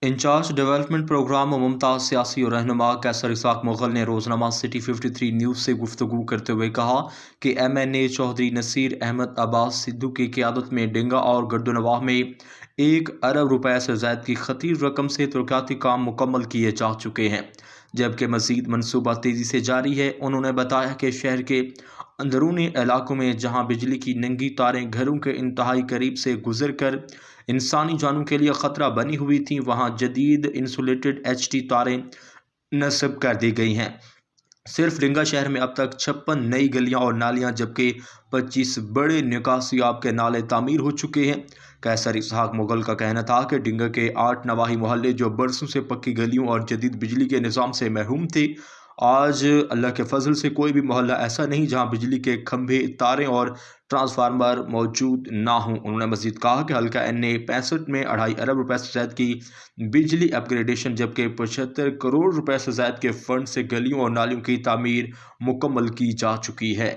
In charge development programme और मुमताज़ सियासी और रहनुमा कैसर इसाक मुग़ल ने रोज़नामा सिटी 53 न्यूज़ से गुफ्तगू करते हुए कहा कि MNA चौधरी नसीर अहमद अब्बास सिद्धू की क़यादत में डिंगा और गर्दनवाह में 1 अरब रुपए से ज़ायद की खतीर रकम से तरक्याती काम मुकम्मल किए जा चुके हैं, जबकि मज़ीद मनसूबा तेज़ी से जारी है। उन्होंने बताया कि शहर के अंदरूनी इलाकों में जहाँ बिजली की नंगी तारें घरों के इंतहाई करीब से गुजर कर इंसानी जानों के लिए ख़तरा बनी हुई थी, वहाँ जदीद इंसुलेटेड HT तारें नस्ब कर दी गई हैं। सिर्फ डिंगा शहर में अब तक 56 नई गलियां और नालियां जबकि 25 बड़े निकासियाब के नाले तामीर हो चुके हैं। कैसर इसहाक मुग़ल का कहना था कि डिंगा के 8 नवाही मोहल्ले जो बरसों से पक्की गलियों और जदीद बिजली के निज़ाम से महरूम थे, आज अल्लाह के फजल से कोई भी मोहल्ला ऐसा नहीं जहां बिजली के खंभे, तारें और ट्रांसफार्मर मौजूद ना हों। उन्होंने मज़ीद कहा कि हल्का NA 65 में 2.5 अरब रुपए से ज़ायद की बिजली अपग्रेडेशन जबकि 75 करोड़ रुपए से ज़ायद के फंड से गलियों और नालियों की तामीर मुकम्मल की जा चुकी है।